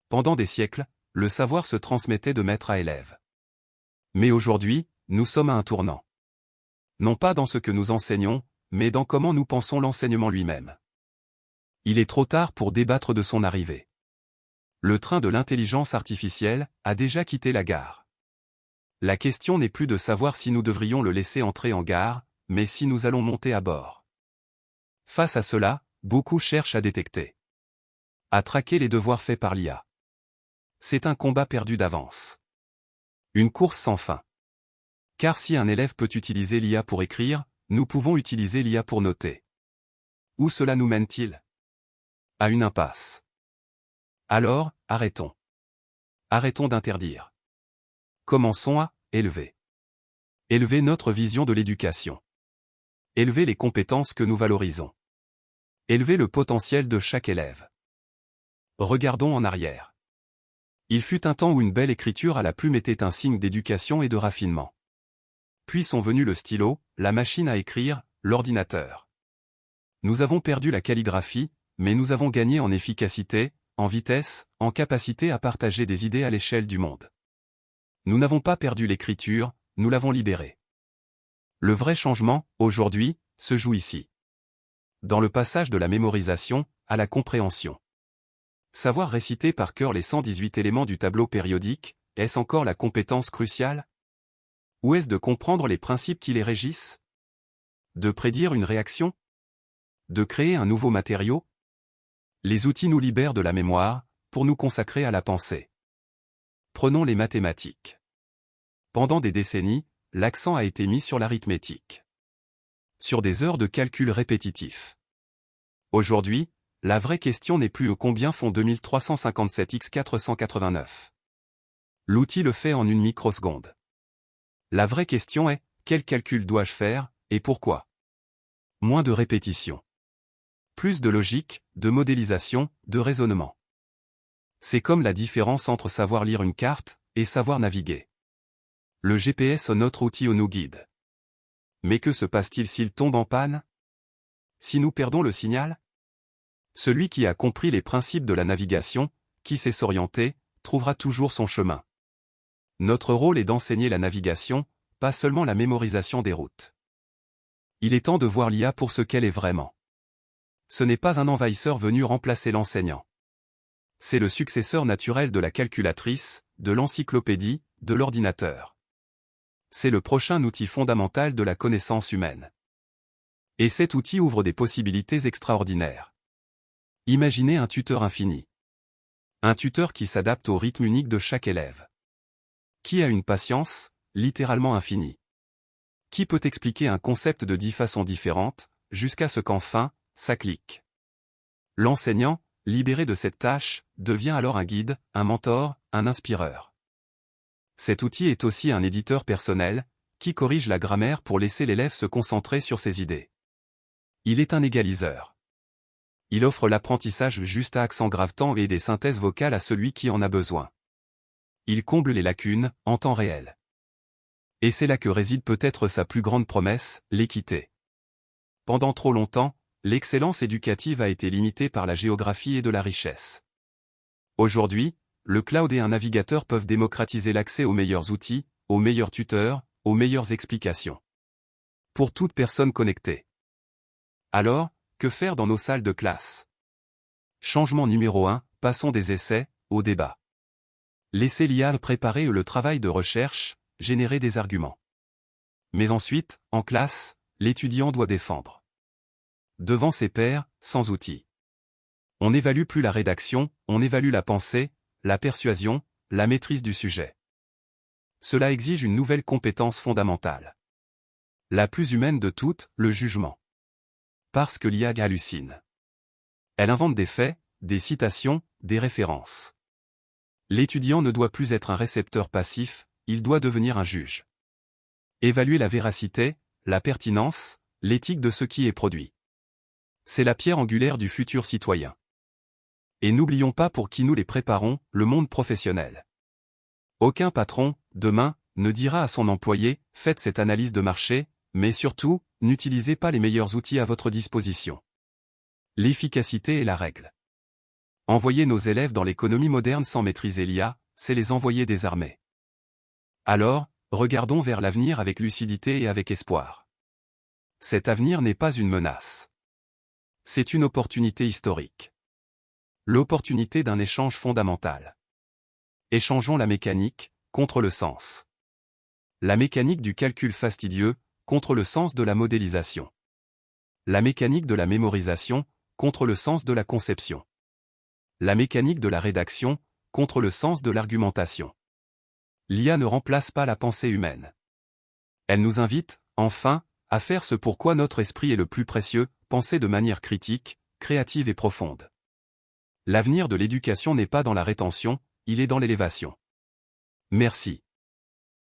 Pendant des siècles, le savoir se transmettait de maître à élève. Mais aujourd'hui, nous sommes à un tournant. Non pas dans ce que nous enseignons, mais dans comment nous pensons l'enseignement lui-même. Il est trop tard pour débattre de son arrivée. Le train de l'intelligence artificielle a déjà quitté la gare. La question n'est plus de savoir si nous devrions le laisser entrer en gare, mais si nous allons monter à bord. Face à cela, beaucoup cherchent à détecter, à traquer les devoirs faits par l'IA. C'est un combat perdu d'avance. Une course sans fin. Car si un élève peut utiliser l'IA pour écrire, nous pouvons utiliser l'IA pour noter. Où cela nous mène-t-il? À une impasse. Alors, arrêtons. Arrêtons d'interdire. Commençons à élever. Élever notre vision de l'éducation. Élever les compétences que nous valorisons. Élever le potentiel de chaque élève. Regardons en arrière. Il fut un temps où une belle écriture à la plume était un signe d'éducation et de raffinement. Puis sont venus le stylo, la machine à écrire, l'ordinateur. Nous avons perdu la calligraphie, mais nous avons gagné en efficacité, en vitesse, en capacité à partager des idées à l'échelle du monde. Nous n'avons pas perdu l'écriture, nous l'avons libérée. Le vrai changement, aujourd'hui, se joue ici. Dans le passage de la mémorisation à la compréhension. Savoir réciter par cœur les 118 éléments du tableau périodique, est-ce encore la compétence cruciale? Ou est-ce de comprendre les principes qui les régissent? De prédire une réaction? De créer un nouveau matériau? Les outils nous libèrent de la mémoire, pour nous consacrer à la pensée. Prenons les mathématiques. Pendant des décennies, l'accent a été mis sur l'arithmétique. Sur des heures de calcul répétitifs. Aujourd'hui, la vraie question n'est plus combien font 2357 x 489. L'outil le fait en une microseconde. La vraie question est, quel calcul dois-je faire, et pourquoi? Moins de répétition. Plus de logique, de modélisation, de raisonnement. C'est comme la différence entre savoir lire une carte, et savoir naviguer. Le GPS est notre outil nous guide. Mais que se passe-t-il s'il tombe en panne? Si nous perdons le signal? Celui qui a compris les principes de la navigation, qui sait s'orienter, trouvera toujours son chemin. Notre rôle est d'enseigner la navigation, pas seulement la mémorisation des routes. Il est temps de voir l'IA pour ce qu'elle est vraiment. Ce n'est pas un envahisseur venu remplacer l'enseignant. C'est le successeur naturel de la calculatrice, de l'encyclopédie, de l'ordinateur. C'est le prochain outil fondamental de la connaissance humaine. Et cet outil ouvre des possibilités extraordinaires. Imaginez un tuteur infini. Un tuteur qui s'adapte au rythme unique de chaque élève. Qui a une patience, littéralement infinie. Qui peut expliquer un concept de 10 façons différentes, jusqu'à ce qu'enfin, ça clique. L'enseignant, libéré de cette tâche, devient alors un guide, un mentor, un inspireur. Cet outil est aussi un éditeur personnel, qui corrige la grammaire pour laisser l'élève se concentrer sur ses idées. Il est un égaliseur. Il offre l'apprentissage juste à accent grave-temps et des synthèses vocales à celui qui en a besoin. Il comble les lacunes, en temps réel. Et c'est là que réside peut-être sa plus grande promesse, l'équité. Pendant trop longtemps, l'excellence éducative a été limitée par la géographie et de la richesse. Aujourd'hui, le cloud et un navigateur peuvent démocratiser l'accès aux meilleurs outils, aux meilleurs tuteurs, aux meilleures explications. Pour toute personne connectée. Alors, que faire dans nos salles de classe? Changement numéro 1, passons des essais, au débat. Laissez l'IA préparer le travail de recherche, générer des arguments. Mais ensuite, en classe, l'étudiant doit défendre. Devant ses pairs, sans outils. On n'évalue plus la rédaction, on évalue la pensée, la persuasion, la maîtrise du sujet. Cela exige une nouvelle compétence fondamentale. La plus humaine de toutes, le jugement. Parce que l'IA hallucine. Elle invente des faits, des citations, des références. L'étudiant ne doit plus être un récepteur passif, il doit devenir un juge. Évaluer la véracité, la pertinence, l'éthique de ce qui est produit. C'est la pierre angulaire du futur citoyen. Et n'oublions pas pour qui nous les préparons, le monde professionnel. Aucun patron, demain, ne dira à son employé, faites cette analyse de marché, mais surtout, n'utilisez pas les meilleurs outils à votre disposition. L'efficacité est la règle. Envoyer nos élèves dans l'économie moderne sans maîtriser l'IA, c'est les envoyer désarmés. Alors, regardons vers l'avenir avec lucidité et avec espoir. Cet avenir n'est pas une menace. C'est une opportunité historique. L'opportunité d'un échange fondamental. Échangeons la mécanique, contre le sens. La mécanique du calcul fastidieux, contre le sens de la modélisation. La mécanique de la mémorisation, contre le sens de la conception. La mécanique de la rédaction, contre le sens de l'argumentation. L'IA ne remplace pas la pensée humaine. Elle nous invite, enfin, à faire ce pourquoi notre esprit est le plus précieux, penser de manière critique, créative et profonde. L'avenir de l'éducation n'est pas dans la rétention, il est dans l'élévation. Merci.